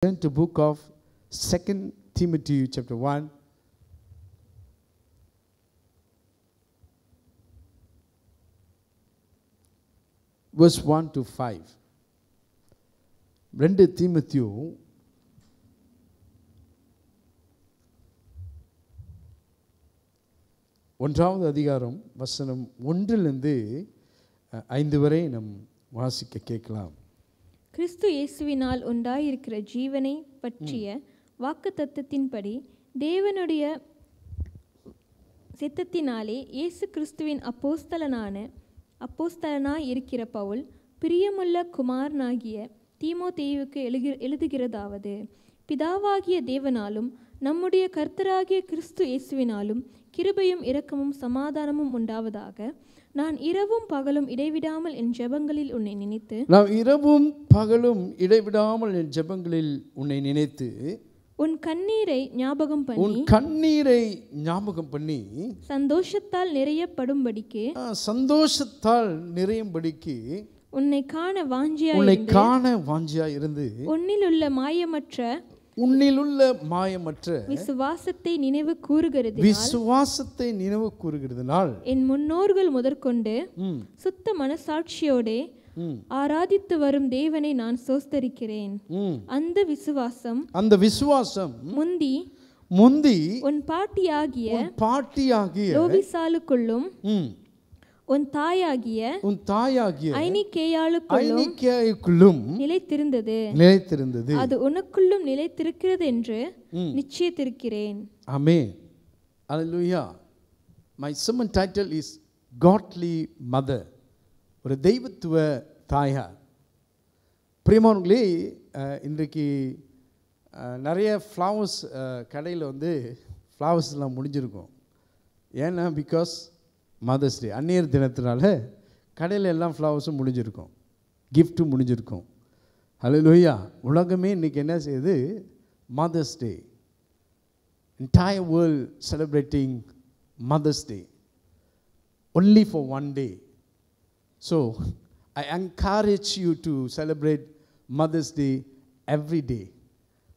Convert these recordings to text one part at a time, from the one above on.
turn to book of 2 Timothy chapter 1. Verse 1 to 5. 2 தீமோத்தேயு ஒன்றாவது அதிகாரம் வசனம் 1 5 வரை நாம் வாசிக்க கேட்கலாம். கிறிஸ்து இயேசுவினால் உண்டாயிருக்கிற ஜீவனை பற்றிய வாக்குத்தத்தத்தின்படி தேவனுடைய சித்தத்தினாலே இயேசு கிறிஸ்துவின் அப்போஸ்தலனாய் இருக்கிற பவுல் பிரியமுள்ள குமாரனாகிய தீமோத்தேயுவுக்கு எழுதுகிறதாவது, பிதாவாகிய தேவனாலும் நம்முடைய கர்த்தராகிய கிறிஸ்து இயேசுவினாலும் கிருபையும் இரக்கமும் சமாதானமும் உண்டாவதாக. நான் இரவும் பகலும் இடைவிடாமல் என் ஜெபங்களில் உன்னை நினைத்து உன் கண்ணீரை ஞாபகம் பண்ணி சந்தோஷத்தால் நிறையும்படிக்கு உன்னை காண வாஞ்சியாய் இருந்து உன்னிலுள்ள மாயமற்ற விசுவாசத்தை நினைவு கூறுகிறதினால் என் முன்னோர்கள் முதற்கொண்டு சுத்த மனசாட்சியோடே ஆராதித்து வரும் தேவனை நான் ஸ்தோத்திரிக்கிறேன். அந்த விசுவாசம் முந்தி உன் பாட்டியாகிய லோவிசாளுக்குள்ளும் உன் தாயாகிய ஐனிக்கேயாளுக்குள்ளும் நிலைத்திருந்தது. அது உனக்குள்ளும் நிலைத்திருக்கிறது என்று நிச்சயித்திருக்கிறேன். ஆமென். Hallelujah. My sermon title is Godly Mother. ஒரு தெய்வத்துவ தாயார். பிரியமானவர்களே, இன்றைக்கு நிறைய ஃப்ளவர்ஸ் கடையில் ஃப்ளவர்ஸ்லாம் முடிஞ்சிருக்கும். ஏன்னா பிகாஸ் மதர்ஸ் டே, அன்னையர் தினத்தினால கடையில் எல்லாம் ஃப்ளவர்ஸும் முடிஞ்சிருக்கும், கிஃப்ட்டும் முடிஞ்சிருக்கும். ஹல்லேலூயா. உலகமே இன்றைக்கி என்ன செய்யுது? Mother's day. entire world celebrating Mother's Day only for one day. So I encourage you to celebrate Mother's Day every day.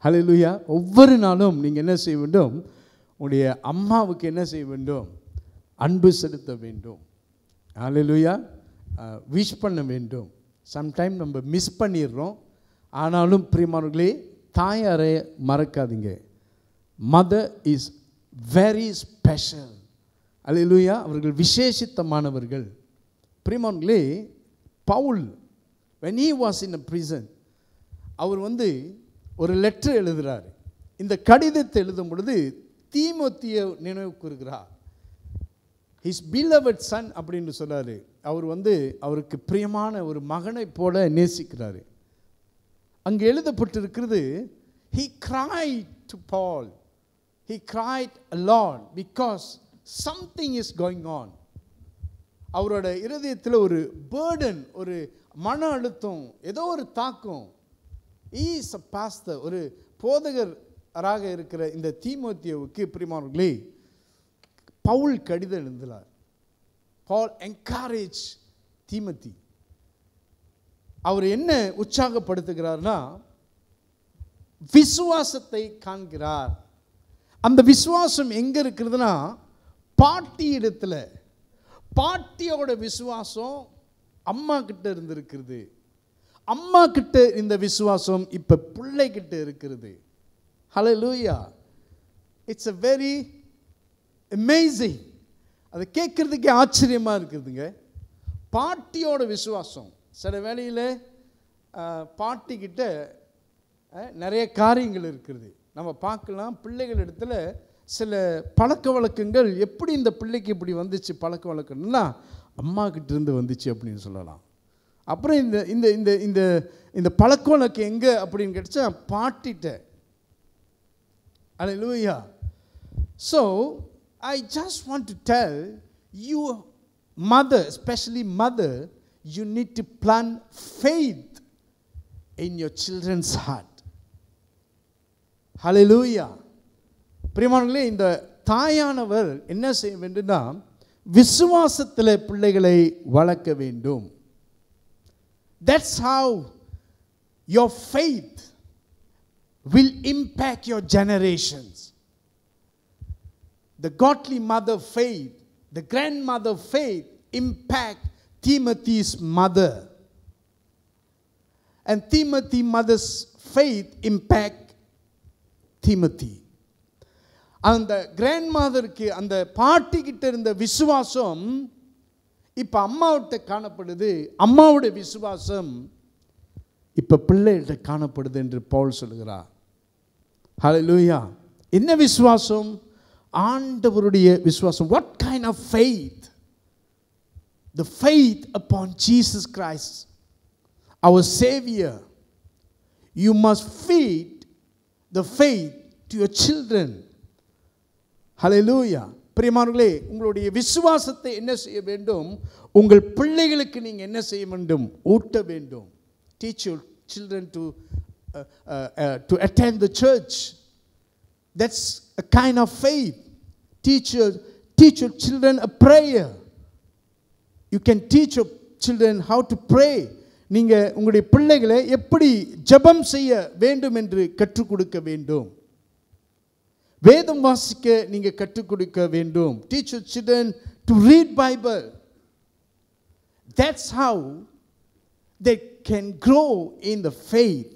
Hallelujah. ஒவ்வொரு நாளும் நீங்கள் என்ன செய்ய வேண்டும்? உங்களுடைய அம்மாவுக்கு என்ன செய்ய வேண்டும்? அன்பு செலுத்த வேண்டும். Hallelujah. விஷ் பண்ண வேண்டும். சம்டைம் நம்ம மிஸ் பண்ணிடுறோம். ஆனாலும் பிரியமானவர்களே, தாயாரை மறக்காதீங்க. Mother is very special. Hallelujah. அவர்கள் விசேஷித்தமானவர்கள். பிரியமானவர்களே, Pavul when he was in a prison, அவர் ஒரு லெட்டர் எழுதுகிறார். இந்த கடிதத்தை எழுதும் பொழுது தீமோத்தேயுவை நினைவு கூறுகிறார். his beloved son அப்படின்னு சொல்றாரு. அவர் அவருக்கு பிரியமான ஒரு மகனை போல நேசிக்கிறாரு. அங்கே எழுதப்பட்டிருக்கிறது, he cried to Paul, he cried a lot because something is going on. அவரோட இருதயத்தில் ஒரு பேர்டன், ஒரு மன அழுத்தம், ஏதோ ஒரு தாக்கம். he is a pastor, ஒரு போதகராக இருக்கிற இந்த தீமோத்தேயுவுக்கு பிரியமானவர்களே, பவுல் கடிதம் எழுதினார். பால் என்கரேஜ் தீமோத்தி. அவர் என்ன உற்சாகப்படுத்துகிறார்னா, விசுவாசத்தை காண்கிறார். அந்த விசுவாசம் எங்க இருக்கிறதுனா, பாட்டி இடத்துல. பாட்டியோட விசுவாசம் அம்மா கிட்ட இருந்திருக்கிறது. அம்மா கிட்ட இந்த விசுவாசம் இப்ப பிள்ளை கிட்ட இருக்கிறது. Hallelujah. It's a very amazing. அது கேட்கறதுக்கே ஆச்சரியமா இருக்குதுங்க. பாட்டியோட விசுவாசம். சில வேளையில் பாட்டி கிட்ட நிறைய காரியங்கள் இருக்கிறது. நம்ம பார்க்கலாம், பிள்ளைகள் இடத்துல சில பழக்க வழக்கங்கள். எப்படி இந்த பிள்ளைக்கு இப்படி வந்துச்சு பழக்க வழக்கம்னா, அம்மா கிட்ட இருந்து வந்துச்சு அப்படின்னு சொல்லலாம். அப்புறம் இந்த இந்த இந்த இந்த இந்த பழக்க வழக்கம் எங்கே அப்படின்னு கேட்டா, பாட்டிட்ட. Hallelujah. So I just want to tell you, mother, especially mother, you need to plant faith in your children's heart. Hallelujah. பிரியமானவர்களே, இந்த தாயானவர் என்ன செய்ய வேண்டும்னா, விசுவாசத்தில் பிள்ளைகளை வளர்க்க வேண்டும். That's how your faith will impact your generations. The godly mother faith, the grandmother faith impact Timothy's mother. And Timothy's mother's faith impact Timothy. அந்த கிராண்ட்மதருக்கு அந்த பாட்டி கிட்ட இருந்த விசுவாசம் இப்ப அம்மாவிட்ட காணப்படுது. அம்மாவுடைய விசுவாசம் இப்ப பிள்ளைகிட்ட காணப்படுது என்று பவுல் சொல்கிறார். ஹல்லேலூயா. என்ன விசுவாசம்? ஆண்டவருடைய விசுவாசம். What kind of faith? The faith upon Jesus Christ, our Savior. You must feed the faith to your children. Hallelujah. பிரியமானவர்களே, உங்களுடைய விசுவாசத்தை என்ன செய்ய வேண்டும்? உங்கள் பிள்ளைகளுக்கு நீங்க என்ன செய்ய வேண்டும்? ஊட்ட வேண்டும். Teach your children to attend the church. That's a kind of faith. Teach your children a prayer. You can teach your children how to pray. நீங்க உங்களுடைய பிள்ளைகளை எப்படி ஜெபம் செய்ய வேண்டும் என்று கற்றுக் கொடுக்க வேண்டும். வேதம் வாசிக்க நீங்க கற்றுக் கொடுக்க வேண்டும். Teach your children to read Bible. That's how they can grow in the faith.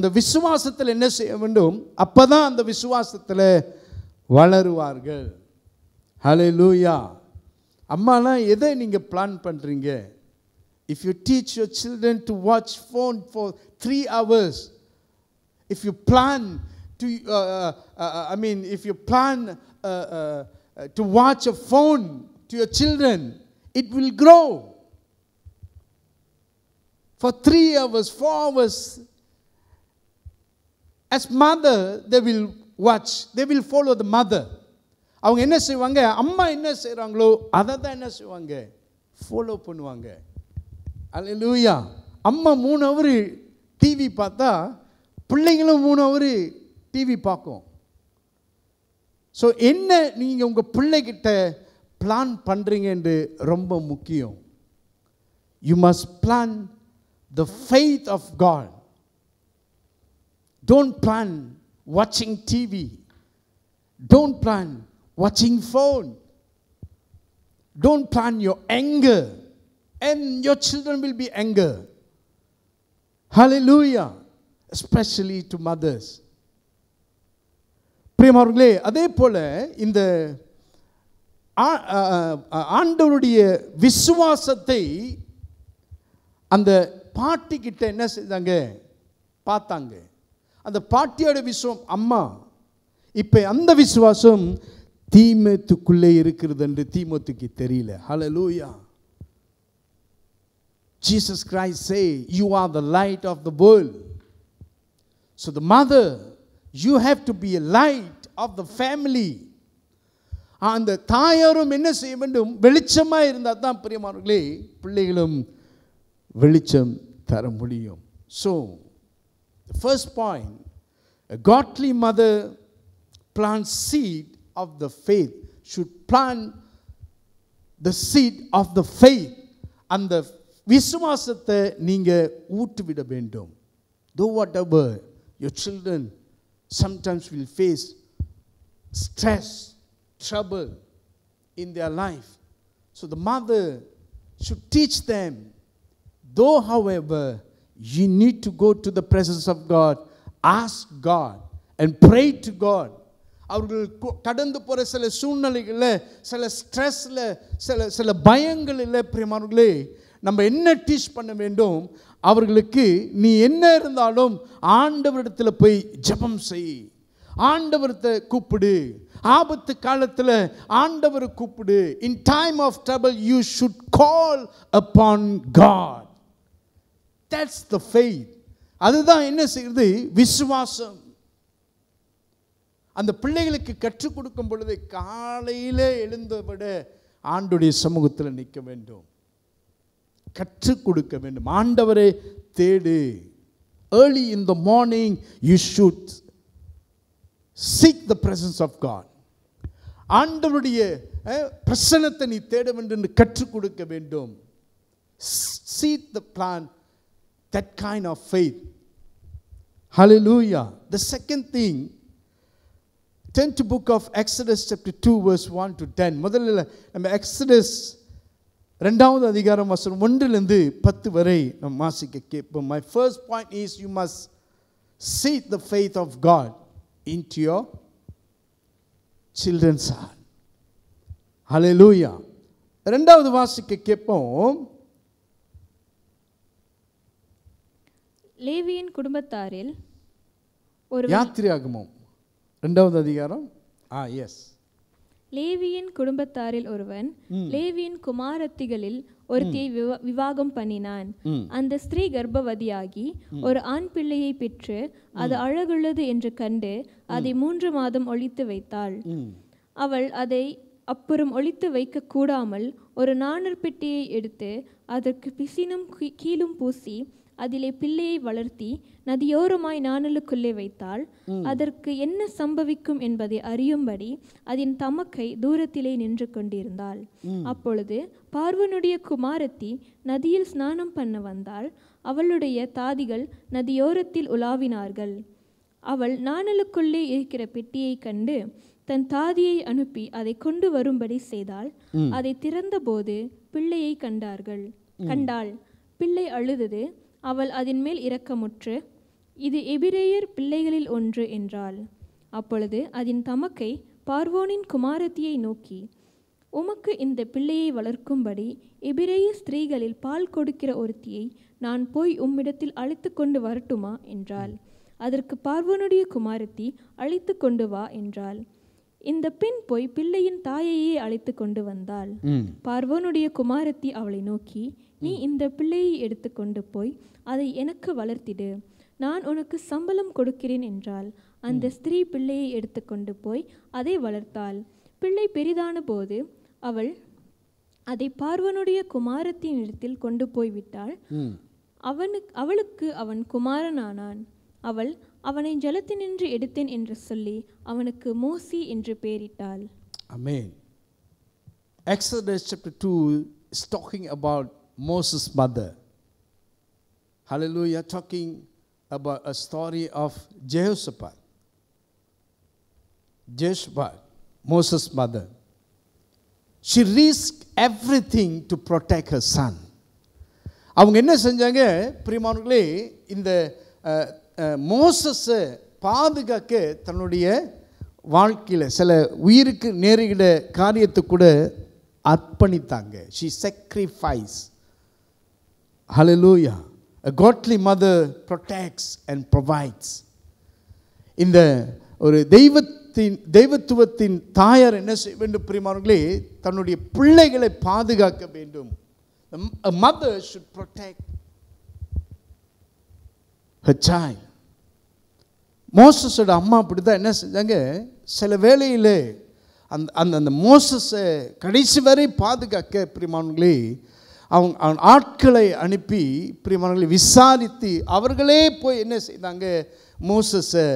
அந்த விசுவாசத்தில் என்ன செய்ய வேண்டும்? அப்பதான் அந்த விசுவாசத்தில் வளருவார்கள். ஹல்லேலூயா. அம்மாலாம் எதை நீங்க பிளான் பண்றீங்க? If you teach your children to watch phone for 3 hours, if you plan to if you plan to watch a phone to your children, it will grow for 3 hours, 4 hours. As mother, they will watch, they will follow the mother. அவங்க என்ன செய்வாங்க? அம்மா என்ன செய்றாங்களோ அதை தான் என்ன செய்வாங்க? Follow பண்ணுவாங்க. அல்லேலூயா. அம்மா 3 ஹவர் டிவி பார்த்தா பிள்ளைங்களும் 3 ஹவர் டிவி பார்க்கும். ஸோ என்ன நீங்கள் உங்கள் பிள்ளைகிட்ட பிளான் பண்ணுறீங்க என்று ரொம்ப முக்கியம். You must plan the faith of God. Don't plan வாட்சிங் TV. Don't plan watching phone. Don't plan your anger, and your children will be anger. Hallelujah. Especially to mothers. பிரியமானவர்களே, அதே போல இந்த ஆண்டவருடைய விசுவாசத்தை அந்த பாட்டி கிட்ட என்ன செய்தாங்க? பார்த்தாங்க. அந்த பாட்டியோட விசுவாசம் அம்மா. இப்ப அந்த விசுவாசம் தீமோத்தேயுக்குள்ளே இருக்கிறது என்று தீமோத்தேயுக்கு தெரியல. ஹல்லேலூயா. Jesus Christ say, you are the light of the world. So the mother, you have to be a light of the family. அந்த தாயாரும் என்ன செய்ய வேண்டும்? வெளிச்சமா இருந்தா தான் பிரியமானவர்களே பிள்ளைகளும் வெளிச்சம் தர முடியும். So the first point, a godly mother plants seed of the faith, should plant the seed of the faith. அந்த விசுவாசத்தை நீங்க ஊட்டிவிட வேண்டும். Though whatever your children sometimes will face stress, trouble in their life, so the mother should teach them. Though however you need to go to the presence of God, ask God and pray to God. அவர்கள் கடந்து போகிற சில சூழ்நிலைகளில், சில ஸ்ட்ரெஸ்ஸில், சில பயங்களில் பிரியமானவர்களே நம்ம என்ன டீச் பண்ண வேண்டும்? அவர்களுக்கு நீ என்ன இருந்தாலும் ஆண்டவரிடத்தில் போய் ஜெபம் செய், ஆண்டவரத்தை கூப்பிடு, ஆபத்து காலத்தில் ஆண்டவரை கூப்பிடு. In time of trouble you should call upon God. That's the faith. அதுதான் என்ன செய்கிறது? விசுவாசம். அந்த பிள்ளைகளுக்கு கற்றுக் கொடுக்கும் பொழுது காலையில் எழுந்தவிட ஆண்டுடைய சமூகத்தில் நிற்க வேண்டும், கற்றுக் கொடுக்க வேண்டும். ஆண்டவரை தேடு. Early in the morning you should seek the presence of God. ஆண்டவருடைய பிரசன்னத்தை நீ தேட வேண்டும் என்று கற்றுக் கொடுக்க வேண்டும். Seek the plan, that kind of faith. Hallelujah. The second thing, turn to book of Exodus chapter 2 verse 1 to 10. முதல்ல நம்ம Exodus 2வது அதிகாரம் வசனம் 1 லிருந்து 10 வரை நாம் வாசிக்க கேட்போம். My first point is you must seed the faith of God into your children's heart. Hallelujah. இரண்டாவது வாசிக்க கேட்போம். லேவியின் குடும்பத்தாரில் ஒரு யாத்திராகமம் 2வது அதிகாரம் எஸ் லேவியின் குடும்பத்தாரில் ஒருவன் லேவியின் குமாரத்திகளில் ஒருத்தியை விவாகம் பண்ணினான். அந்த ஸ்திரீ கர்ப்பவதியாகி ஒரு ஆண் பிள்ளையை பெற்று அது அழகுள்ளது என்று கண்டு அதை 3 மாதம் ஒளித்து வைத்தாள். அவள் அதை அப்புறம் ஒளித்து வைக்க கூடாமல் ஒரு நாணற் பெட்டியை எடுத்து அதற்கு பிசினும் கீழும் பூசி அதிலே பிள்ளையை வளர்த்தி நதியோரமாய் நாணலுக்குள்ளே வைத்தாள். அதற்கு என்ன சம்பவிக்கும் என்பதை அறியும்படி அதன் தமக்கை தூரத்திலே நின்று கொண்டிருந்தாள். அப்பொழுது பார்வோனுடைய குமாரத்தி நதியில் ஸ்நானம் பண்ண வந்தாள். அவளுடைய தாதிகள் நதியோரத்தில் உலாவினார்கள். அவள் நாணலுக்குள்ளே இருக்கிற பெட்டியை கண்டு தன் தாதியை அனுப்பி அதை கொண்டு வரும்படி செய்தாள். அதை திறந்தபோது பிள்ளையை கண்டாள். பிள்ளை அழுதது. அவள் அதன் மேல் இரக்கமுற்று, இது எபிரேயர் பிள்ளைகளில் ஒன்று என்றாள். அப்பொழுது அதன் தமக்கை பார்வோனின் குமாரத்தியை நோக்கி, உமக்கு இந்த பிள்ளையை வளர்க்கும்படி எபிரேய ஸ்திரீகளில் பால் கொடுக்கிற ஒருத்தியை நான் போய் உம்மிடத்தில் அழைத்து கொண்டு வரட்டுமா என்றாள். அதற்கு பார்வோனுடைய குமாரத்தி, அழைத்து கொண்டு வா என்றாள். இந்த பெண் போய் பிள்ளையின் தாயையே அழைத்து கொண்டு வந்தாள். பார்வோனுடைய குமாரத்தி அவளை நோக்கி, நீ இந்த பிள்ளையை எடுத்து கொண்டு போய் அதை எனக்கு வளர்த்திடு, நான் உனக்கு சம்பளம் கொடுக்கிறேன் என்றாள். அந்த ஸ்திரீ பிள்ளையை எடுத்து கொண்டு போய் அதை வளர்த்தாள். பிள்ளை பெரிதான போது அவள் அதை பார்வனுடைய குமாரத்தின் இடத்தில் கொண்டு போய்விட்டாள். அவளுக்கு அவன் குமாரனானான். அவள் அவனை ஜலத்தினின்று எடுத்தேன் என்று சொல்லி அவனுக்கு மோசி என்று பெயரிட்டாள். Amen. Exodus chapter 2 is talking about Moses' mother. Hallelujah. Talking about a story of Jehoshaphat. Moses' mother. She risked everything to protect her son. அவங்க என்ன செஞ்சாங்க பிரியமானவர்களே, இந்த மோசஸை பாதுகாக்க தன்னுடைய வாழ்க்கையில் சில உயிருக்கு நேரிட காரியத்தை கூட அர்ப்பணித்தாங்க. She sacrificed. Hallelujah. A godly mother protects and provides. இந்த ஒரு தெய்வத்துவத்தின் தாயார் என்ன செய்ய வேண்டும் பிரியமானவர்களே, தன்னுடைய பிள்ளைகளை பாதுகாக்க வேண்டும். A mother should protect her child. மோசஸோட அம்மா அப்படிதான் என்ன செஞ்சாங்க, சில வேளையில் அந்த மோசஸை கடைசி வரை பாதுகாக்க பிரியமானவர்களே அவங்க ஆட்களை அனுப்பி பிரியமானவர்களை விசாரித்து அவர்களே போய் என்ன செய்தாங்க, மோசஸை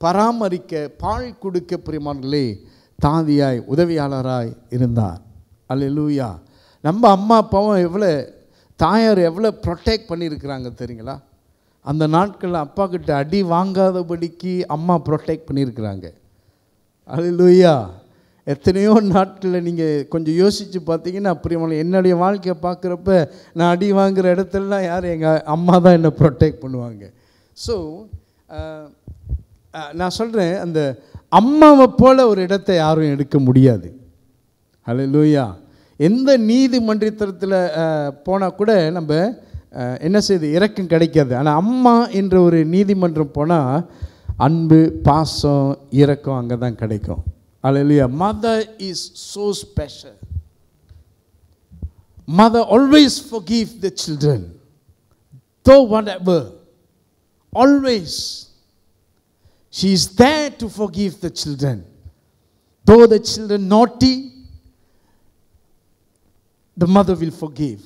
பராமரிக்க பால் கொடுக்க பிரியமானவர்களே தாதியாய் உதவியாளராய் இருந்தார். அல்லேலூயா. நம்ம அம்மா அப்பாவும் எவ்வளோ தாயார் எவ்வளோ ப்ரொடெக்ட் பண்ணியிருக்கிறாங்க தெரியுங்களா? அந்த நாட்களில் அப்பா கிட்ட அடி வாங்காதபடிக்கு அம்மா ப்ரொடெக்ட் பண்ணியிருக்கிறாங்க. அல்லேலூயா. எத்தனையோ நாட்களில் நீங்கள் கொஞ்சம் யோசித்து பார்த்தீங்கன்னா பிரியமான என்னுடைய வாழ்க்கையை பார்க்குறப்ப நான் அடி வாங்குகிற இடத்துலலாம் யார், எங்கள் அம்மா தான் என்னை ப்ரொடெக்ட் பண்ணுவாங்க. ஸோ நான் சொல்கிறேன், அந்த அம்மாவை போல் ஒரு இடத்தை யாரும் எடுக்க முடியாது. அல்லேலூயா. எந்த நீதிமன்றத்தில் போனால் கூட நம்ம என்ன செய்யுது, இரக்கம் கிடைக்காது. ஆனால் அம்மா என்ற ஒரு நீதிமன்றம் போனால் அன்பு, பாசம், இரக்கம் அங்கே தான் கிடைக்கும். Hallelujah. Mother is so special. Mother always forgive the children. Though whatever. Always. She is there to forgive the children. Though the children naughty, the mother will forgive.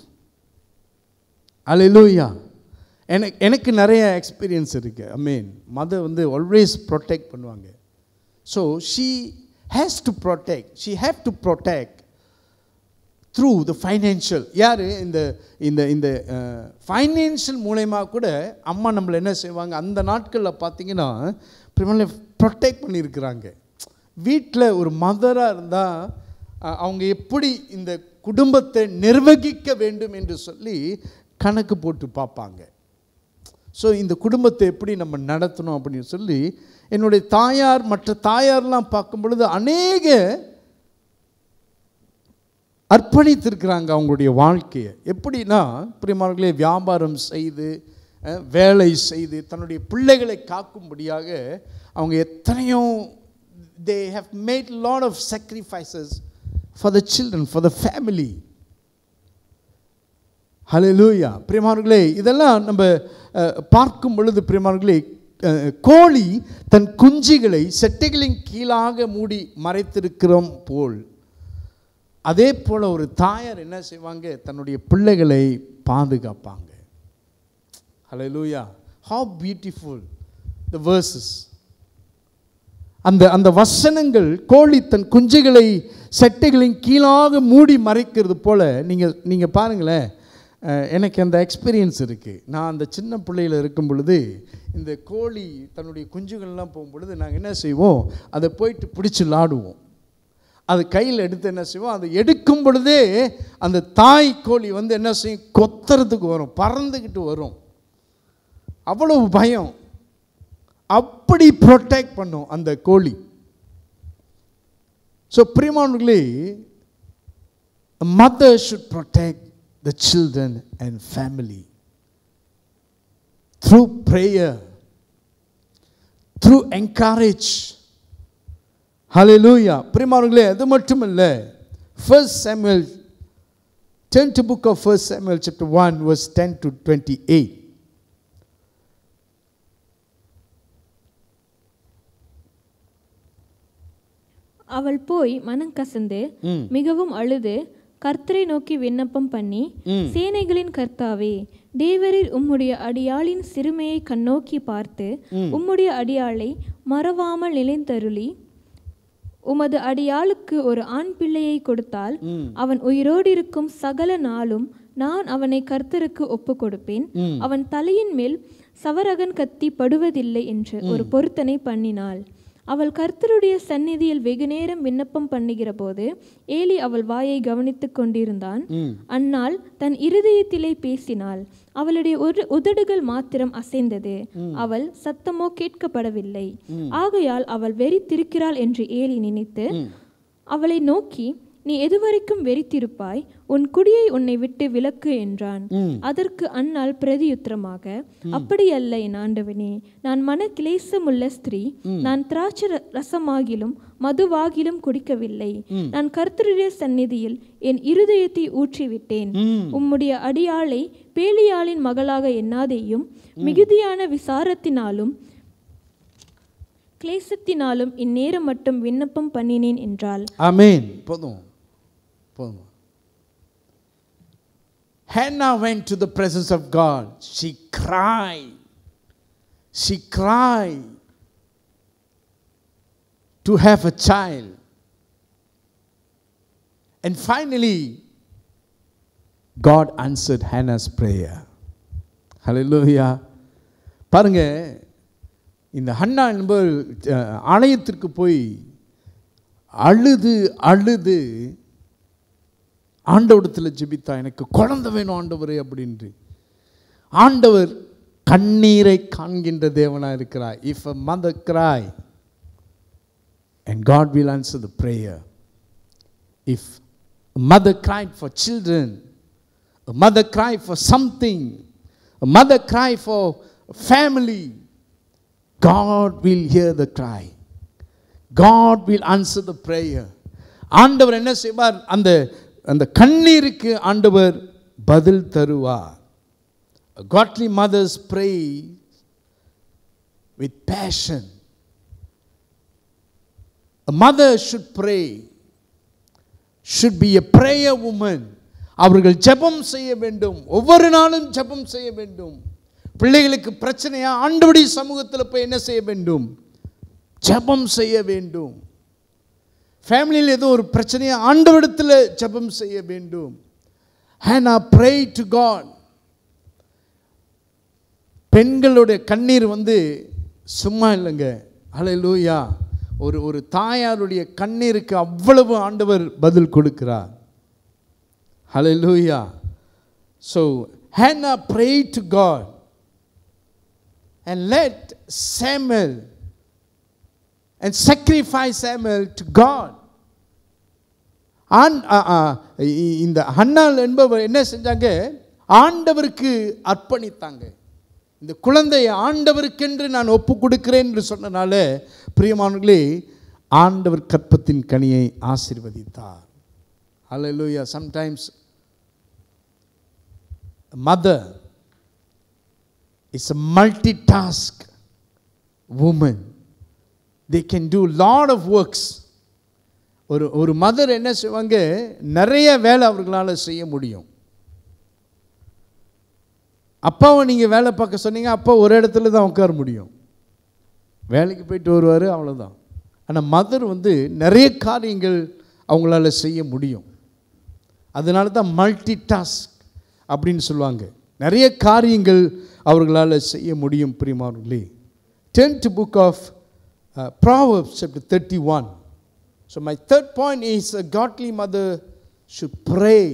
Hallelujah. எனக்கு நிறைய எக்ஸ்பீரியன்ஸ் இருக்கு. ஐ மீன் மதர் வந்து always protect பண்ணுவாங்க. So she has to protect. She have to protect through the financial. யார் இந்த இந்த இந்த financial மூலயமா கூட அம்மா நம்மளை என்ன செய்வாங்க, அந்த நாட்களில் பார்த்தீங்கன்னா ப்ரொடெக்ட் பண்ணியிருக்கிறாங்க. வீட்டில் ஒரு மதராக இருந்தால் அவங்க எப்படி இந்த குடும்பத்தை நிர்வகிக்க வேண்டும் என்று சொல்லி கணக்கு போட்டு பார்ப்பாங்க. ஸோ இந்த குடும்பத்தை எப்படி நம்ம நடத்தணும் அப்படின்னு சொல்லி என்னுடைய தாயார் மற்ற தாயார்லாம் பார்க்கும் பொழுது அநேக அர்ப்பணித்திருக்கிறாங்க அவங்களுடைய வாழ்க்கையை. எப்படின்னா பிரியமானவர்களே, வியாபாரம் செய்து வேலை செய்து தன்னுடைய பிள்ளைகளை காக்கும்படியாக அவங்க எத்தனையோ they have made a lot of sacrifices for the children, for the family. Hallelujah. பிரியமானவர்களே, இதெல்லாம் நம்ம பார்க்கும் பொழுது பிரியமானவர்களே, கோழி தன் குஞ்சுகளை செட்டைகளின் கீழாக மூடி மறைத்திருக்கிறோம் போல் அதே போல் ஒரு தாயார் என்ன செய்வாங்க, தன்னுடைய பிள்ளைகளை பாதுகாப்பாங்க. Hallelujah. How beautiful the verses. அந்த வசனங்கள் கோழி தன் குஞ்சுகளை செட்டைகளின் கீழாக மூடி மறைக்கிறது போல் நீங்கள் பாருங்களேன். எனக்கு அந்த எக்ஸ்பீரியன்ஸ் இருக்குது. நான் அந்த சின்ன பிள்ளையில் இருக்கும் பொழுது இந்த கோழி தன்னுடைய குஞ்சுகள்லாம் போகும்பொழுது நாங்கள் என்ன செய்வோம், அதை போயிட்டு பிடிச்சி விளாடுவோம். அது கையில் எடுத்து என்ன செய்வோம், அதை எடுக்கும் பொழுதே அந்த தாய் கோழி வந்து என்ன செய்யும், கொத்துறதுக்கு வரும், பறந்துக்கிட்டு வரும். அவ்வளவு பயம், அப்படி ப்ரொடெக்ட் பண்ணும் அந்த கோழி. ஸோ பிரியமானவர்களே, mother should protect the children and family through prayer, through encourage. Hallelujah. பிரியமானவர்களே, அது மட்டுமல்ல, 1 Samuel, turn to book of 1 Samuel chapter 1 verse 10 to 28. அவள் போய் மனம் கசந்து மிகவும் அழுது கர்த்தரை நோக்கி விண்ணப்பம் பண்ணி, சேனைகளின் கர்த்தாவே, தேவரீர் உம்முடைய அடியாளின் சிறுமையை கண்ணோக்கி பார்த்து உம்முடைய அடியாளை மறவாமல் நிலைத்தருளி உமது அடியாளுக்கு ஒரு ஆண் பிள்ளையை கொடுத்தால் அவன் உயிரோடு இருக்கும் சகல நாளும் நான் அவனை கர்த்தருக்கு ஒப்பு கொடுப்பேன். அவன் தலையின் மேல் சவரகன் கத்தி படுவதில்லை என்று ஒரு பொருத்தனை பண்ணினாள். அவள் கர்த்தருடைய சந்நிதியில் வெகு நேரம் விண்ணப்பம் பண்ணுகிற போது ஏலி அவள் வாயை கவனித்துக் கொண்டிருந்தான். அன்னாள் தன் இருதயத்திலே பேசினாள். அவளுடைய ஒரு உதடுகள் மாத்திரம் அசைந்தது, அவள் சத்தமோ கேட்கப்படவில்லை. ஆகையால் அவள் வெறித்திருக்கிறாள் என்று ஏலி நினைத்து அவளை நோக்கி, நீ எதுவரைக்கும் வெறித்திருப்பாய், உன் குடியை உன்னை விட்டு விலக்கு என்றான். அதற்கு அன்னாள் பிரதியுத்தரமாக, அப்படியல்ல என் ஆண்டவனே, நான் மன கிளேசமுள்ள ஸ்திரீ, நான் திராட்சை ரசமாகிலும் மதுவாகிலும் குடிக்கவில்லை. நான் கர்த்தருடைய சந்நிதியில் என் இருதயத்தை ஊற்றிவிட்டேன். உம்முடைய அடியாளை பேலியாளின் மகளாக எண்ணாதேயும், மிகுதியான விசாரத்தினாலும் கிளேசத்தினாலும் இந்நேரம் மட்டும் விண்ணப்பம் பண்ணினேன் என்றாள். ஆமென். போதும். Hannah went to the presence of God. She cried to have a child. And finally, God answered Hannah's prayer. Hallelujah. பாருங்க, இந்த ஹன்னா என்பவர் ஆலயத்திற்கு போய் அழுது ஆண்டவரிடத்தில் ஜெபித்தா, எனக்கு குழந்தை வேணும் ஆண்டவரே அப்படின்று. ஆண்டவர் கண்ணீரை காண்கின்ற தேவனாக இருக்கிறார். If a mother cry, and God will answer the prayer. If a mother cried for children, a mother cried for something, a mother cried for family, God will hear the cry. God will answer the prayer. ஆண்டவர் என்ன செய்வார், அந்த கண்ணீருக்கு ஆண்டவர் பதில் தருவார். Godly mothers pray with passion. A mother should pray, should be a prayer woman. அவர்கள் ஜெபம் செய்ய வேண்டும், ஒவ்வொரு நாளும் ஜெபம் செய்ய வேண்டும். பிள்ளைகளுக்கு பிரச்சனையா, ஆண்டவருடைய சமூகத்தில் போய் என்ன செய்ய வேண்டும், ஜெபம் செய்ய வேண்டும். ஃபேமிலியில் ஏதோ ஒரு பிரச்சனையை ஆண்டவரிடத்தில் ஜெபம் செய்ய வேண்டும். Hannah prayed to God. பெண்களுடைய கண்ணீர் சும்மா இல்லைங்க. ஹல்லேலூயா. ஒரு தாயாருடைய கண்ணீருக்கு அவ்வளவு ஆண்டவர் பதில் கொடுக்கிறார். ஹல்லேலூயா. So Hannah prayed to God and led Samuel and sacrificed Samuel to God. இந்த ஹன்னாள் என்பவர் என்ன செஞ்சாங்க? ஆண்டவருக்கு அர்ப்பணித்தாங்க. இந்த குழந்தையை ஆண்டவருக்கென்று நான் ஒப்பு கொடுக்கிறேன் என்று சொன்னனால பிரியமானவர்களே, ஆண்டவர் கற்பத்தின் கனியை ஆசீர்வதித்தார். Hallelujah. Sometimes a mother is a multitask woman. They can do lot of works. ஒரு மதர் என்ன செய்வாங்க? நிறைய வேலை அவர்களால் செய்ய முடியும். அப்பாவை நீங்கள் வேலை பார்க்க சொன்னீங்க, அப்பா ஒரு இடத்துல தான் உட்கார முடியும். வேலைக்கு போயிட்டு வருவார், அவ்வளோதான். ஆனால் மதர் நிறைய காரியங்கள் அவங்களால செய்ய முடியும். அதனால தான் மல்டி டாஸ்க் அப்படின்னு சொல்லுவாங்க. நிறைய காரியங்கள் அவர்களால் செய்ய முடியும். பிரியமானவர்களே, turn to book of Proverbs chapter 31. So my third point is a godly mother should pray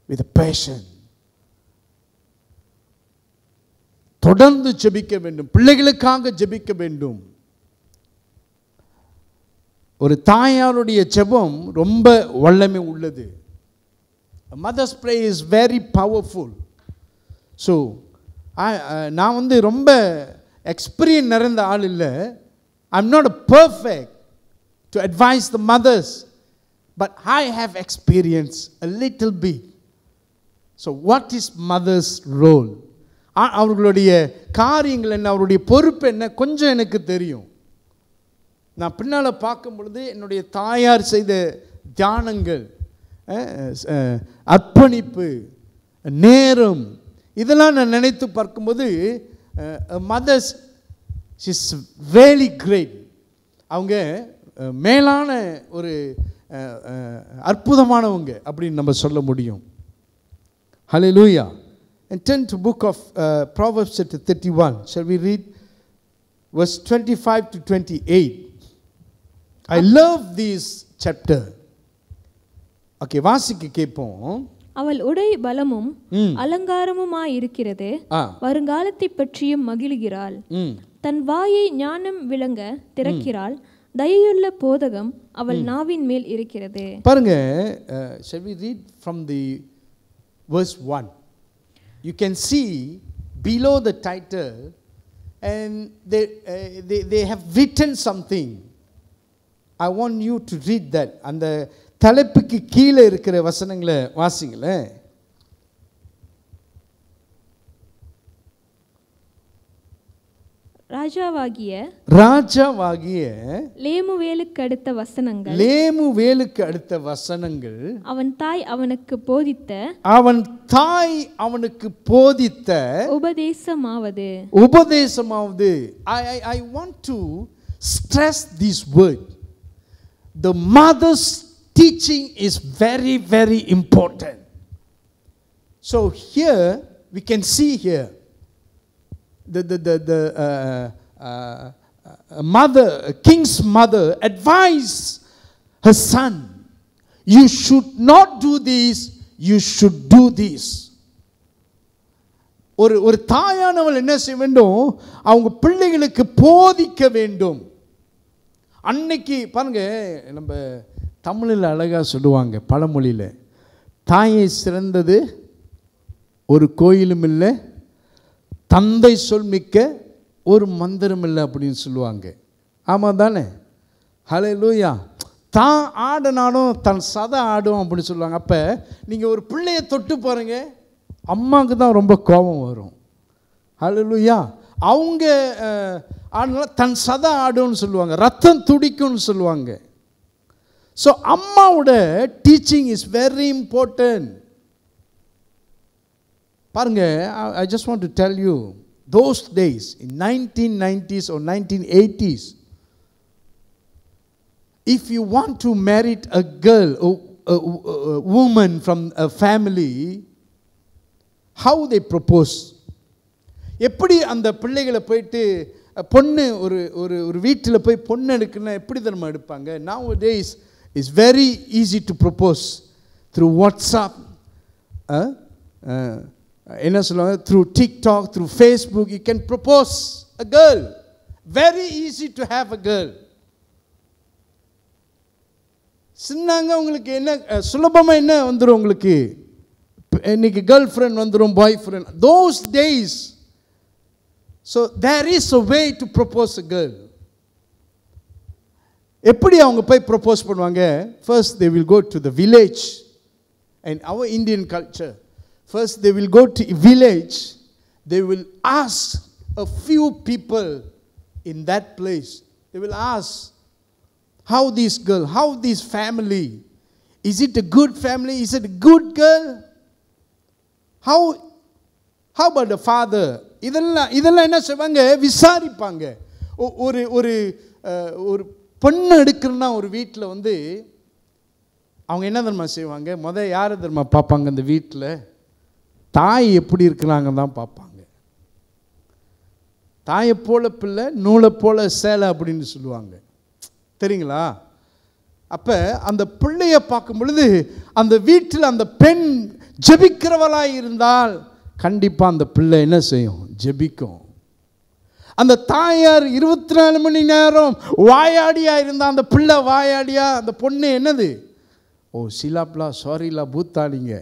with a passion. தொடர்ந்து ஜெபிக்க வேண்டும், பிள்ளைகளுக்காக ஜெபிக்க வேண்டும். ஒரு தாயாருடைய ஜெபம் ரொம்ப வல்லமை உள்ளது. A mother's prayer is very powerful. So நான் ரொம்ப எக்ஸ்பீரியன்ஸ் நிறைந்த ஆள் இல்லை. I'm not perfect to advise the mothers, but I have experienced a little bit. So what is mother's role? அவர்களுடைய காரியங்கள் என்ன, அவருடைய பொறுப்பு என்ன, கொஞ்சம் எனக்கு தெரியும். நான் பின்னால் பார்க்கும் பொழுது என்னுடைய தாயார் செய்த தியானங்கள், அர்ப்பணிப்பு, நேரம், இதெல்லாம் நான் நினைத்து பார்க்கும்போது மதர்ஸ் இஸ் வெரி கிரேட். அவங்க மேலான ஒரு அற்புதமானவங்க அப்படின்னு நம்ம சொல்ல முடியும். ஹல்லேலூயா. And turn to book of Proverbs chapter 31. Shall we read verse 25 to 28? I love this chapter. Okay, வாசிக்க கேட்போம். அவள் உடை பலமும் அலங்காரமுமாய் இருக்கிறது, வருங்காலத்தை பற்றியும் மகிழுகிறாள். தன் வாயை ஞானம் விளங்க திறக்கிறாள், தயையுள்ள போதகம் அவள் நாவின் மேல் இருக்கிறது. பாருங்க, shall we read from the verse 1? You can see below the title and they have written something. I want you to read that. அந்த தலைப்புக்கு கீழே இருக்கிற வசனங்களை வாசிங்களேன். ராஜாவாகிய லேமுவேலுக்கு அடுத்த வசனங்கள் அவன் தாய் அவனுக்கு போதித்த உபதேசமாவது. I want to stress this word. The mother's teaching is very, very important. So here we can see here the mother, king's mother, advised her son, you should not do this, you should do this. ஒரு தாயானவள் என்ன செய்ய வேண்டும்? அவங்க பிள்ளைகளுக்கு போதிக்க வேண்டும். அன்னைக்கு பாருங்க, நம்ம தமிழில் அழகா சொல்லுவாங்க, பழமொழியில், தாயை சிறந்தது ஒரு கோயிலும் இல்லை, தந்தை சொல் மிக்க ஒரு மந்திரம் இல்லை அப்படின்னு சொல்லுவாங்க. ஆமாம் தானே? ஹல்லேலூயா. தான் ஆடினாலும் தன் சதை ஆடும் அப்படின்னு சொல்லுவாங்க. அப்போ நீங்கள் ஒரு பிள்ளையை தொட்டு பாருங்க, அம்மாவுக்கு தான் ரொம்ப கோபம் வரும். ஹல்லேலூயா. அவங்க ஆடினாலும் தன் சதை ஆடும்னு சொல்லுவாங்க, ரத்தம் துடிக்கும்னு சொல்லுவாங்க. ஸோ அம்மாவோட டீச்சிங் இஸ் வெரி இம்பார்ட்டன்ட். பாருங்க, I just want to tell you, those days in 1990s or 1980s, if you want to marry a girl, a woman from a family, how they propose? எப்படி அந்த பிள்ளைகளை போயிட்டு பொண்ணு ஒரு வீட்டில் போய் பொண்ணு எடுக்கணும்னா எப்படி நம்ம எடுப்பாங்க? Nowadays it's very easy to propose through WhatsApp, என்ன சொல்லுவாங்க, through TikTok, through Facebook. You can propose a girl. Very easy to have a girl. சின்னாங்க உங்களுக்கு என்ன சுலபமாக என்ன வந்துடும் உங்களுக்கு? இன்னைக்கு கேர்ள் ஃப்ரெண்ட் வந்துடும், பாய் friend. Those days, so there is a way to propose a girl. எப்படி அவங்க போய் ப்ரொப்போஸ் பண்ணுவாங்க? First they will go to the village. In our Indian culture, first they will go to a village. They will ask a few people in that place. They will ask, how this girl, how this family, is it a good family, is it a good girl, how about the father? இதெல்லாம் என்ன செய்வாங்க? விசாரிப்பாங்க. ஒரு ஒரு ஒரு பொண்ணு எடுக்கிறன்னா ஒரு வீட்டில் வந்து அவங்க என்ன தெரியுமா செய்வாங்க? முதல் யாரை தெரியுமா பார்ப்பாங்க? அந்த வீட்டில் தாய் எப்படி இருக்கிறாங்க தான் பார்ப்பாங்க. தாயை போல பிள்ளை, நூலை போல சேலை அப்படின்னு சொல்லுவாங்க, தெரியுங்களா? அப்போ அந்த பிள்ளையை பார்க்கும் பொழுது அந்த வீட்டில் அந்த பெண் ஜெபிக்கிறவளாக இருந்தால் கண்டிப்பாக அந்த பிள்ளை என்ன செய்யும்? ஜெபிக்கும். அந்த தாயார் 24 மணி நேரம் வாயாடியாக இருந்தால் அந்த பிள்ளை வாயாடியா, அந்த பொண்ணு என்னது? ஓ சிலாப்லா, சாரிலா, பூத்தாளிங்க,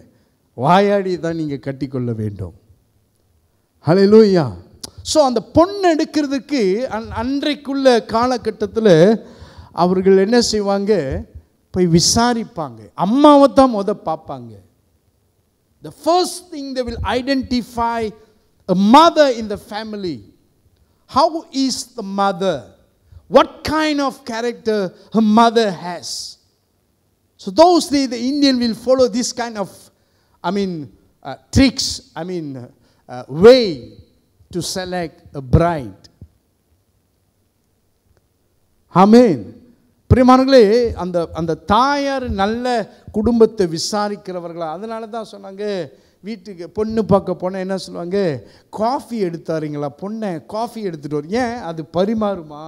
வாயாடி தான் நீங்கள் கட்டிக்கொள்ள வேண்டும். ஹல்லேலூயா. ஸோ அந்த பொண்ணு எடுக்கிறதுக்கு அன்றைக்குள்ள காலகட்டத்தில் அவர்கள் என்ன செய்வாங்க? போய் விசாரிப்பாங்க. அம்மாவை தான் பார்ப்பாங்க. The first thing they will identify a mother in the family. How is the mother? What kind of character her mother has? So those days the Indian will follow this kind of, tricks, way to select a bride. Amen. பிரியமானங்களே, அந்த தாயார் நல்ல குடும்பத்தை விசாரிக்கிறவர்களா. அதனால தான் சொன்னாங்க, வீட்டுக்கு பொண்ணு பார்க்க போனால் என்ன சொல்லுவாங்க? காஃபி எடுத்தாருங்களா பொண்ணை, காஃபி எடுத்துகிட்டு வரும். ஏன்? அது பரிமாறுமா?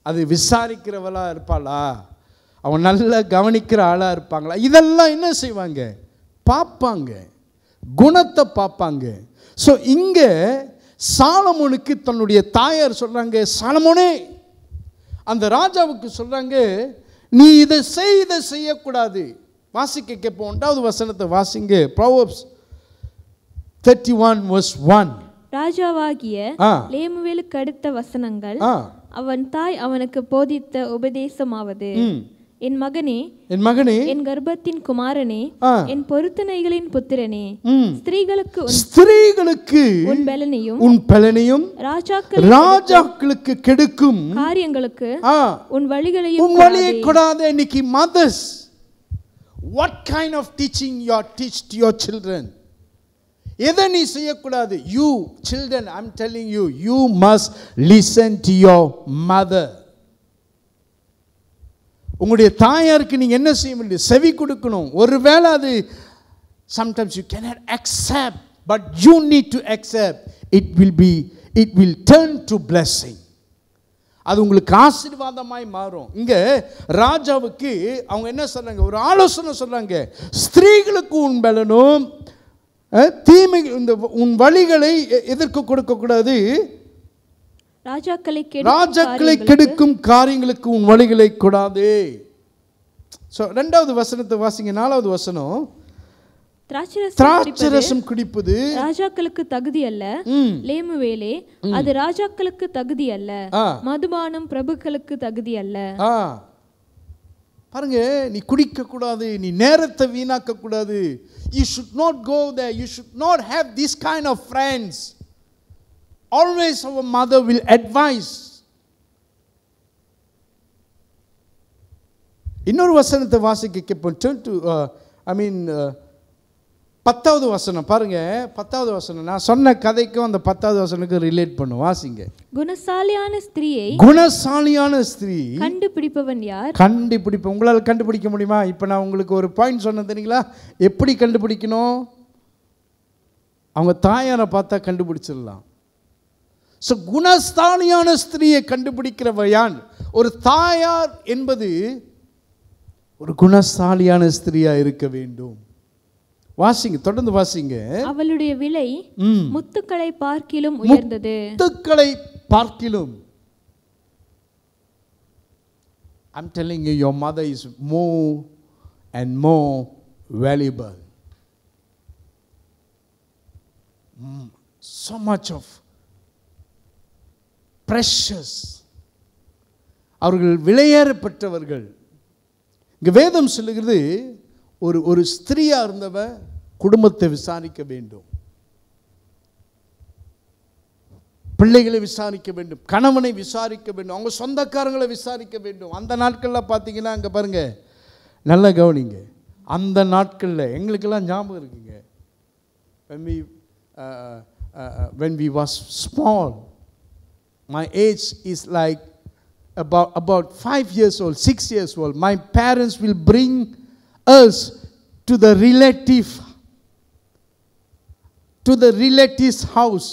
அது விசாரிக்கிறவளா இருப்பாளா? அவன் நல்லா கவனிக்கிற ஆளாக இருப்பாங்களா? இதெல்லாம் என்ன செய்வாங்க? பார்ப்பாங்க, குணத்தை பார்ப்பாங்க. ஸோ இங்கே சாலமோனுக்கு தன்னுடைய தாயார் சொல்கிறாங்க, சாலமோனே, அந்த ராஜாவுக்கு சொல்கிறாங்க, நீ இதை செய்யக்கூடாது. வாசிக்க கேட்போம். 1வது வசனத்தை வாசிங்க. Proverbs 31:1. ராஜாவாகிய லேமுவேலுக்கு அடுத்த வசனங்கள். அவன் தாய் அவனுக்கு போதித்த உபதேசமாவது, என் மகனே, என் கர்ப்பத்தின் குமாரனே, என் பொருத்தனைகளின் புத்திரனே, ஸ்திரீகளுக்கு உன் பலனையும் ராஜாக்களுக்கு கெடுக்கும் காரியங்களுக்கு உன் வழியை கொடாதே. இன்னைக்கு mothers, what kind of teaching you are teach to your children? எதை நீ செய்யக்கூடாது? You children, I'm telling you, you must listen to your mother. உங்களுடைய தாயாருக்கு நீங்க என்ன செய்ய முடியும்? செவி கொடுக்கணும். ஒருவேளை அது sometimes you cannot accept, but you need to accept. It will turn to blessing. அது உங்களுக்கு ஆசீர்வாதமாய் மாறும். இங்க ராஜாவுக்கு அவங்க என்ன சொல்றாங்க? ஒரு ஆலோசனை சொல்றாங்க. ஸ்திரீகளுக்கு உன் பலனும் தீமை, இந்த உன் வழிகளை எதற்கு கொடுக்க கூடாது? ராஜாக்களை கெடுக்கும் காரியங்களுக்கு உன் வழிகளை கூடாது. சோ 2வது வசனத்தை வாசிங்க. 4வது வசனம். திராட்சரசம் குடிப்பது ராஜாக்களுக்கு தகுதி அல்ல, லேமுவேலே, அது ராஜாக்களுக்கு தகுதி அல்ல. மதுபானம் பிரபுக்களுக்கு தகுதி அல்ல. பாருங்க, நீ குடிக்க கூடாது, நீ நேரத்தை வீணாக்க கூடாது. You should not go there. You should not have this kind of friends. Always our mother will advise. இன்னொரு வசனத்தை வாசிக்க கேட்போம். Turn to 10வது வசனம் பாருங்க. 10வது வசனம் நான் சொன்ன கதைக்கும் அந்த 10வது வசனத்துக்கு ரிலேட் பண்ணும். வாசிங்க. குணசாலியான ஸ்திரீ கண்டுபிடிப்பவன் யார்? கண்டுபிடிப்ப உங்களால் கண்டுபிடிக்க முடியுமா? இப்போ நான் உங்களுக்கு ஒரு பாயிண்ட் சொன்னேன் தெரியுங்களா? எப்படி கண்டுபிடிக்கணும்? அவங்க தாயாரை பார்த்தா கண்டுபிடிச்சிடலாம். ஸோ குணசாலியான ஸ்திரீயை கண்டுபிடிக்கிறவ யான்? ஒரு தாயார் என்பது ஒரு குணசாலியான ஸ்திரீயா இருக்க வேண்டும். வாசிங்க, தொடர்ந்து வாசிங்க. அவளுடைய விலை முத்துக்களை பார்க்கிலும் உயர்ந்தது. முத்துக்களை பார்க்கிலும். I'm telling you, your mother is more and more valuable. So much of precious. அவர்கள் விலையேறப்பட்டவர்கள். இங்கே வேதம் சொல்லுகிறது, ஒரு ஸ்திரீயா இருந்தவ குடும்பத்தை விசாரிக்க வேண்டும், பிள்ளைகளை விசாரிக்க வேண்டும், கணவனை விசாரிக்க வேண்டும், அவங்க சொந்தக்காரங்களை விசாரிக்க வேண்டும். அந்த நாட்களில் பார்த்தீங்கன்னா அங்கே பாருங்க, நல்லா கவனிங்க. அந்த நாட்களில் எங்களுக்கெல்லாம் ஞாபகம் இருக்குங்க. when we was small, my age is like about 5 years old, 6 years old. My parents will bring us to the relative's house,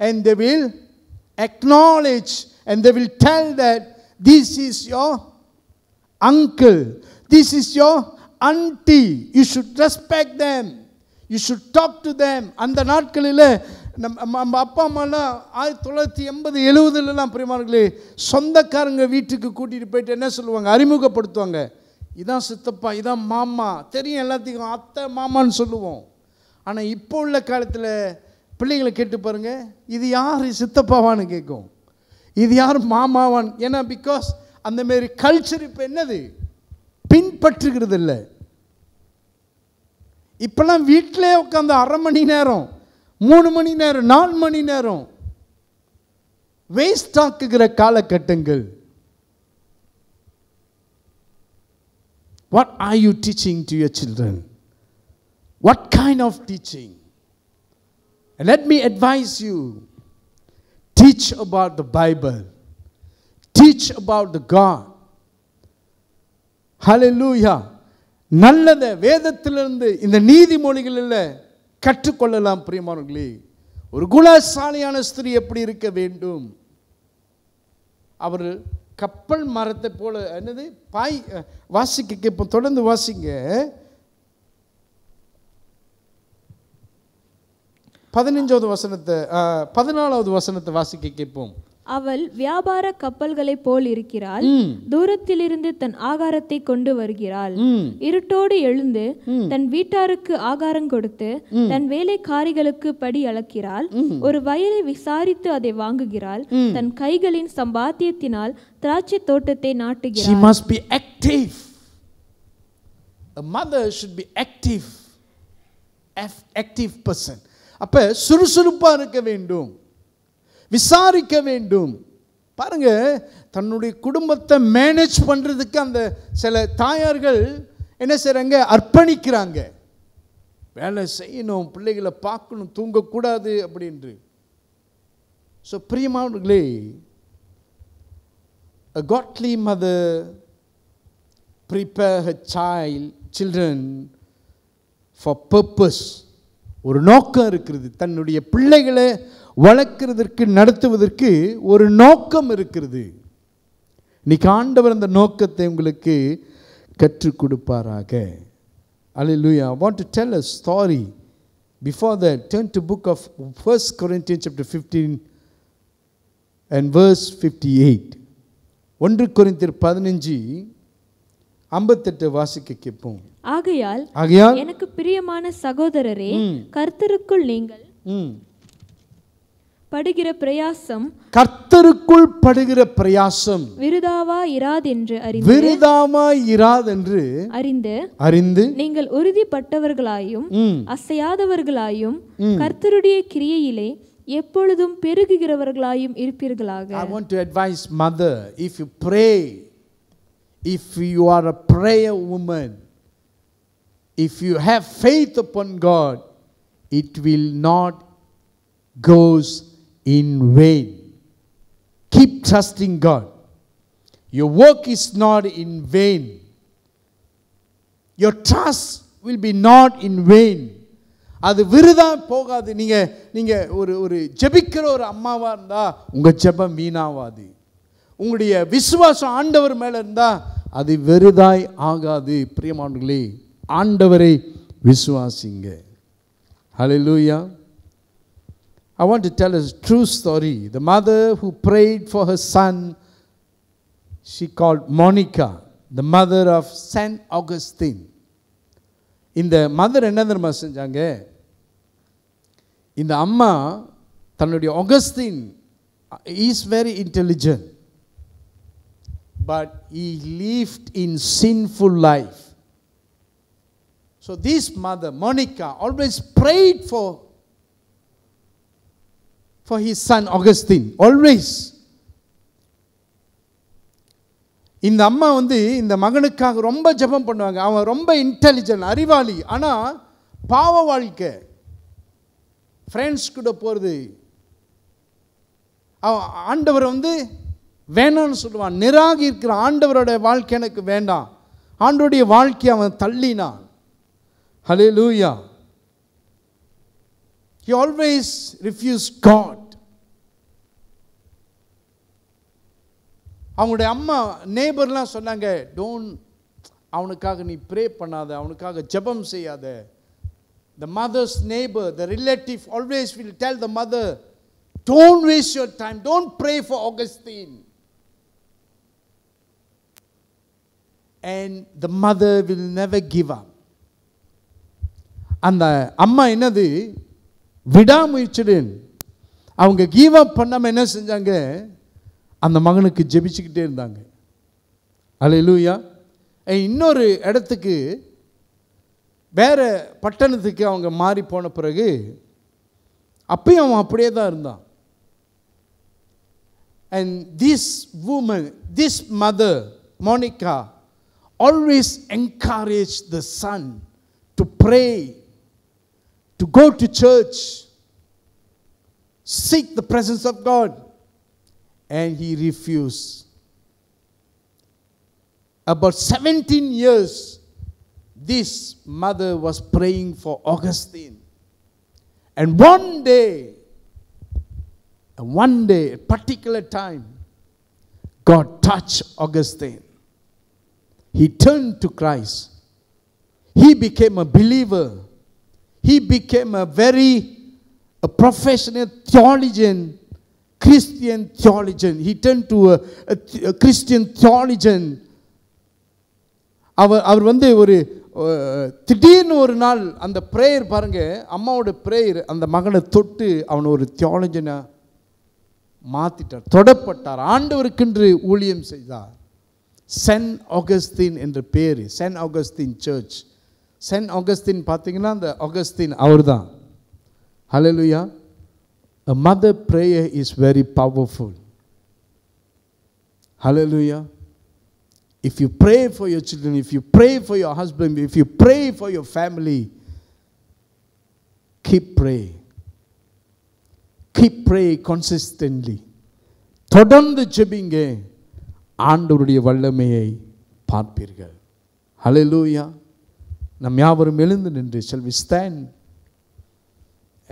and they will acknowledge and they will tell that this is your uncle, this is your auntie, you should respect them, you should talk to them. அந்த நாட்களில் நம்ம அப்பா அம்மாலாம் 1980 70 பிரியமானவர்களே, சொந்தக்காரங்க வீட்டுக்கு கூட்டிகிட்டு போயிட்டு என்ன சொல்லுவாங்க? அறிமுகப்படுத்துவாங்க. இதான் சித்தப்பா, இதான் மாமா, தெரியும் எல்லாத்துக்கும், அத்தை மாமான்னு சொல்லுவோம். ஆனால் இப்போ உள்ள காலத்தில் பிள்ளைங்களை கேட்டு பாருங்க, இது யார் சித்தப்பாவான்னு கேட்கும், இது யார் மாமாவான். ஏன்னா பிகாஸ் அந்த மாரி கல்ச்சர் இப்போ என்னது பின்பற்றுகிறது இல்லை. இப்போல்லாம் வீட்டிலே உட்காந்து 1/2 மணி நேரம், 3 மணி நேரம், 4 மணி நேரம் வேஸ்ட் ஆக்குகிற காலகட்டங்கள். What are you teaching to your children? What kind of teaching? And let me advise you, teach about the Bible, teach about the God. Hallelujah. நல்லத வேதத்திலிருந்து இந்த நீதிமொழிகளில் கற்றுக்கொள்ளலாம் பிரியமானவர்களே. ஒரு குணசாலியான ஸ்திரீ எப்படி இருக்க வேண்டும்? அவர் கப்பல் மரத்தை போல என்னது பாய் வாசிக்க கேட்போம். தொடர்ந்து வாசிங்க. 15வது வசனத்தை 14வது வசனத்தை வாசிக்க கேட்போம். அவள் வியாபார கப்பல்களைப் போல் இருக்கிறாள், தூரத்திலிருந்து தன் ஆகாரத்தை கொண்டு வருகிறாள். இருட்டோடு எழுந்து தன் வீட்டாருக்கு ஆகாரம் கொடுத்து தன் வேலைக்காரிகளுக்கு படி அளக்கிறாள். ஒரு வயலை விசாரித்து அதை வாங்குகிறாள். தன் கைகளின் சம்பாத்தியத்தினால் திராட்சை தோட்டத்தை நாட்டுகிறாள். She must be active. A mother should be active. Active person. அப்ப சுறுசுறுப்பா இருக்க வேண்டும், விசாரிக்க வேண்டும். பாருங்க, தன்னுடைய குடும்பத்தை மேனேஜ் பண்றதுக்கு அந்த சில தாயார்கள் என்ன செய்றாங்க? அர்ப்பணிக்கிறாங்க. வேலை செய்யணும், பிள்ளைகளை பார்க்கணும், தூங்கக்கூடாது அப்படின்று. ஸோ பிரியமானவர்களே, a godly mother prepare her children for purpose. ஒரு நோக்கம் இருக்கிறது. தன்னுடைய பிள்ளைகளை வளர்க்கிறதற்கு, நடத்துவதற்கு ஒரு நோக்கம் இருக்கிறது. இன்னைக்கு ஆண்டவர் அந்த நோக்கத்தை உங்களுக்கு கற்றுக் கொடுப்பாராக. Hallelujah. I want to tell a story. Before that, turn to book of 1 Corinthians chapter 15 and verse 58. 1 கொரிந்தியர் 15:58 வாசிக்க கேட்போம். ஆகையால் எனக்கு பிரியமான சகோதரரே, கர்த்தருக்குள் நீங்கள் படுகிற பிரயாசம், கர்த்தருக்குள் படுகிற பிரயாசம் விருதாவாயிராதென்று அறிந்து நீங்கள் உறுதிப்பட்டவர்களாயும் அசையாதவர்களாயும் கர்த்தருடைய கிரியையிலே எப்பொழுதும் பெருகுகிறவர்களாயும் இருப்பீர்களாக. I want to advise mother, if you pray, if you are a prayer woman, if you have faith upon God, it will not goes in vain. Keep trusting God. Your work is not in vain. Your trust will be not in vain. அது விருதா போகாது. நீங்க ஒரு ஜெபிக்கிற ஒரு அம்மாவா இருந்தா உங்க ஜெபம் வீணாவாது. உங்களுடைய விசுவாசம் ஆண்டவர் மேல இருந்தா அது வெறுதாய் ஆகாது. பிரியமானவர்களே, ஆண்டவரை விசுவாசிங்க. Hallelujah. I want to tell a true story. The mother who prayed for her son, she called Monica, the mother of Saint Augustine. இந்த மதர் என்ன தெரியுமா செஞ்சாங்க? இந்த அம்மா தன்னுடைய Augustine is very intelligent, but he lived in sinful life. So this mother, Monica, always prayed for his son Augustine. Always. இந்த அம்மா இந்த மகனுக்காக ரொம்ப ஜெபம் பண்ணுவாங்க. அவன் ரொம்ப இன்டெலிஜென்ட், அறிவாளி. ஆனால் பாவ வாழ்க்கை, ஃப்ரெண்ட்ஸ் கூட போகிறது. அவன் ஆண்டவர் வேணான்னு சொல்லுவான், நிராகரிக்கிற ஆண்டவரோட வாழ்க்கை எனக்கு வேண்டாம். ஆண்டவருடைய வாழ்க்கையை அவன் தள்ளினான். Hallelujah. He always refused God. அவங்களுடைய அம்மா நேபர்லாம் சொன்னாங்க, அவனுக்காக நீ ப்ரே பண்ணாத, அவனுக்காக ஜெபம் செய்யாத. The mother's neighbor, the relative always will tell the mother, don't waste your time, don't pray for Augustine. And the mother will never give up. அந்த அம்மா என்னது விடாமுயற்சியுடன் அவங்க கிவ் அப் பண்ணாம என்ன செஞ்சாங்க? அந்த மகனுக்கு ஜெபிச்சுக்கிட்டே இருந்தாங்க. அல்லேலூயா. இன்னொரு இடத்துக்கு, வேற பட்டணத்துக்கு அவங்க மாறி போன பிறகு அப்பயும் அவன் அப்படியே தான் இருந்தான். And this woman, this mother, Monica, always encouraged the son to pray, to go to church, seek the presence of God. And he refused. About 17 years, this mother was praying for Augustine. And one day, a particular time, God touched Augustine. He turned to Christ. He became a believer. He became a professional theologian, Christian theologian. He turned to a Christian theologian. அவர் ஒரு திடீர்னு ஒரு நாள் அந்த prayer பாருங்க, அம்மாவோட prayer அந்த மகனை தொட்டு அவனை ஒரு தியாலஜனா மாத்திட்டார், தொடப்பட்டார், ஆண்டவருக்கென்று ஊழியம் செய்தார். சென்ட் ஆகஸ்டின் என்ற பேர், Saint Augustine church. Saint Augustine பார்த்தீங்கன்னா அந்த ஆகஸ்டின் அவர் தான். ஹல்லேலூயா. A mother prayer is very powerful. Hallelujah. If you pray for your children, if you pray for your husband, if you pray for your family, keep praying. Keep praying consistently. தொடர்ந்து ஜெபிங்க, ஆண்டவருடைய வல்லமையை பார்ப்பீர்கள். Hallelujah. நம் யாவரும் எழுந்து நின்று, shall we stand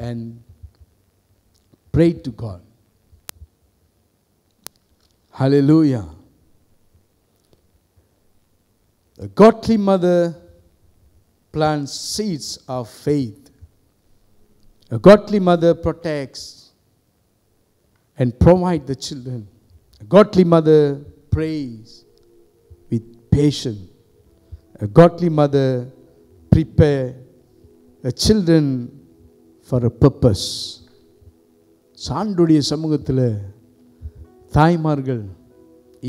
and pray to God? Hallelujah. A godly mother plants seeds of faith. A godly mother protects and provides the children. A godly mother prays with patience. A godly mother prepares the children for a purpose. சாண்டுடைய சமூகத்தில் தாய்மார்கள்,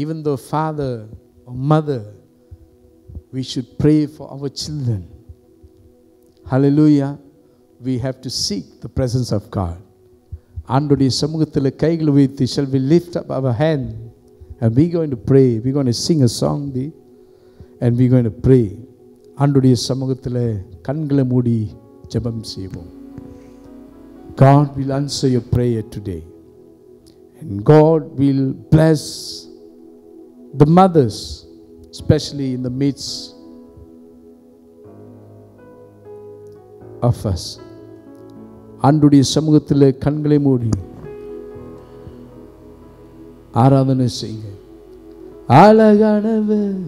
even though father or mother, we should pray for our children. Hallelujah. We have to seek the presence of God. ஆண்டுடைய சமூகத்தில் கைகளை வைத்து, shall we lift up our hand and we're going to pray. We're going to sing a song and we're going to pray. ஆண்டுடைய சமூகத்தில் கண்களை மூடி ஜெபம் செய்வோம். God will answer your prayer today. And God will bless the mothers, especially in the midst of us. ஆண்டுடைய சமூகத்தில் கண்களை மூடி ஆராதனை செய்யுங்க. அழகானவர்